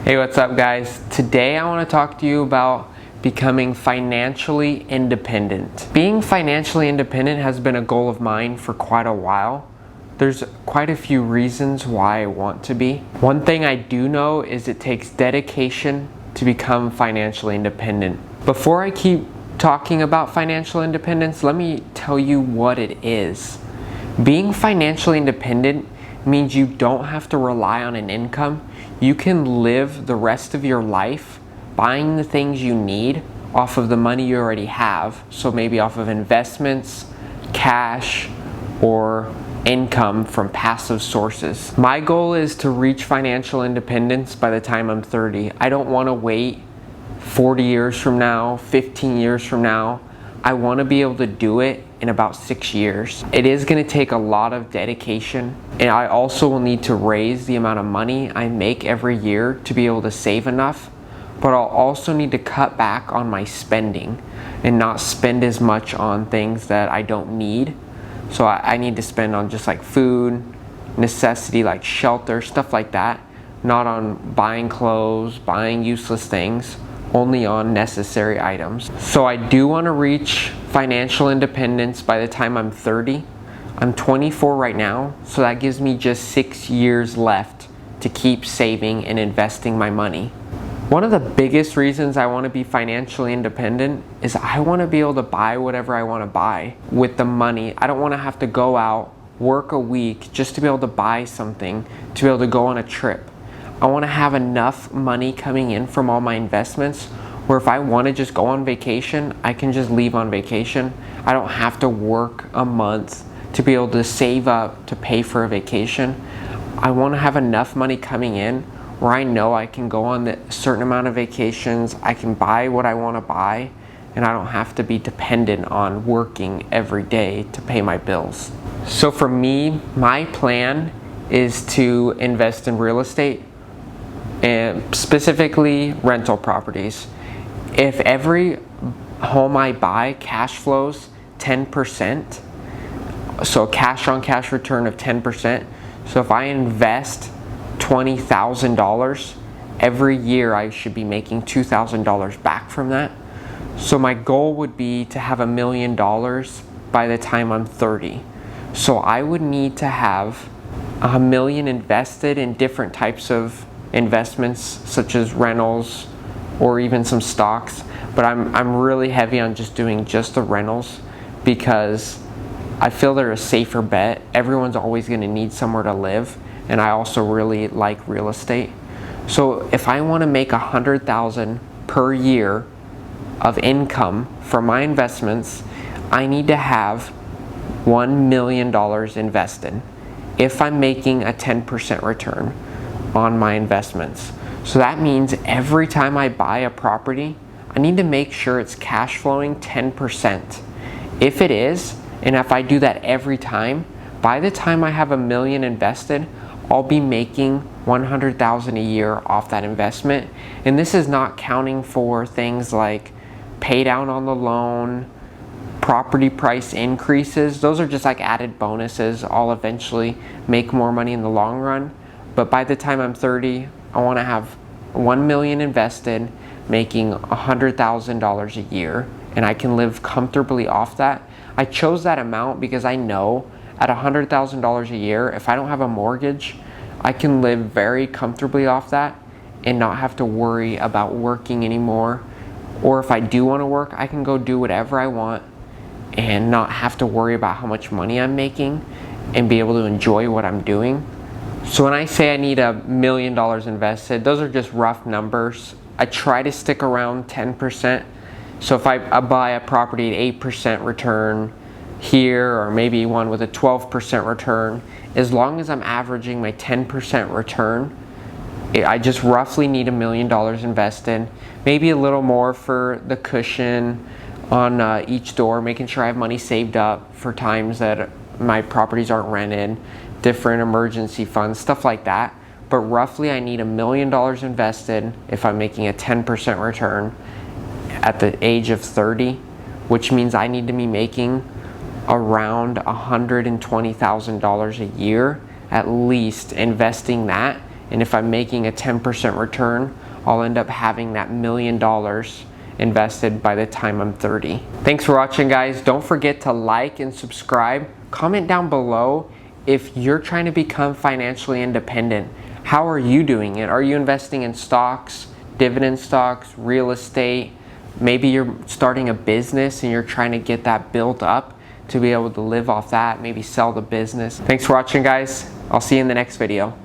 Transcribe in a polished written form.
Hey, what's up guys? Today I want to talk to you about becoming financially independent. Being financially independent has been a goal of mine for quite a while. There's quite a few reasons why I want to be. One thing I do know is it takes dedication to become financially independent. Before I keep talking about financial independence, let me tell you what it is. Being financially independent means you don't have to rely on an income. You can live the rest of your life buying the things you need off of the money you already have. So maybe off of investments, cash, or income from passive sources. My goal is to reach financial independence by the time I'm 30. I don't want to wait 40 years from now, 15 years from now. I want to be able to do it in about 6 years. It is going to take a lot of dedication, and I also will need to raise the amount of money I make every year to be able to save enough, but I'll also need to cut back on my spending and not spend as much on things that I don't need. So I need to spend on just like food, necessity like shelter, stuff like that, not on buying clothes, buying useless things, only on necessary items. So I do want to reach financial independence by the time I'm 30. I'm 24 right now, so that gives me just 6 years left to keep saving and investing my money. One of the biggest reasons I want to be financially independent is I want to be able to buy whatever I want to buy with the money. I don't want to have to go out, work a week just to be able to buy something, to be able to go on a trip. I want to have enough money coming in from all my investments where if I want to just go on vacation, I can just leave on vacation. I don't have to work a month to be able to save up to pay for a vacation. I want to have enough money coming in where I know I can go on a certain amount of vacations, I can buy what I want to buy, and I don't have to be dependent on working every day to pay my bills. So for me, my plan is to invest in real estate, and specifically rental properties. If every home I buy cash flows 10%, so cash on cash return of 10%, so if I invest $20,000 every year, I should be making $2,000 back from that. So my goal would be to have $1 million by the time I'm 30. So I would need to have $1 million invested in different types of investments such as rentals or even some stocks, but I'm really heavy on just doing just the rentals because I feel they're a safer bet. Everyone's always going to need somewhere to live, and I also really like real estate. So if I want to make $100,000 per year of income from my investments, I need to have $1 million invested if I'm making a 10% return on my investments. So that means every time I buy a property, I need to make sure it's cash flowing 10%. If it is, and if I do that every time, by the time I have $1 million invested, I'll be making $100,000 a year off that investment. And this is not counting for things like pay down on the loan, property price increases. Those are just like added bonuses. I'll eventually make more money in the long run. But by the time I'm 30, I want to have $1 million invested, making $100,000 a year, and I can live comfortably off that. I chose that amount because I know at $100,000 a year, if I don't have a mortgage, I can live very comfortably off that and not have to worry about working anymore. Or if I do want to work, I can go do whatever I want and not have to worry about how much money I'm making and be able to enjoy what I'm doing. So when I say I need $1 million invested, those are just rough numbers. I try to stick around 10%. So if I buy a property at 8% return here, or maybe one with a 12% return, as long as I'm averaging my 10% return, I just roughly need $1 million invested. Maybe a little more for the cushion on each door, making sure I have money saved up for times that my properties aren't rented, different emergency funds, stuff like that. But roughly I need $1 million invested if I'm making a 10% return at the age of 30, which means I need to be making around $120,000 a year at least, investing that And if I'm making a 10% return, I'll end up having that $1 million invested by the time I'm 30. Thanks for watching, guys. Don't forget to like and subscribe. Comment down below if you're trying to become financially independent. How are you doing it? Are you investing in stocks, dividend stocks, real estate? Maybe you're starting a business and you're trying to get that built up to be able to live off that, maybe sell the business. Thanks for watching, guys. I'll see you in the next video.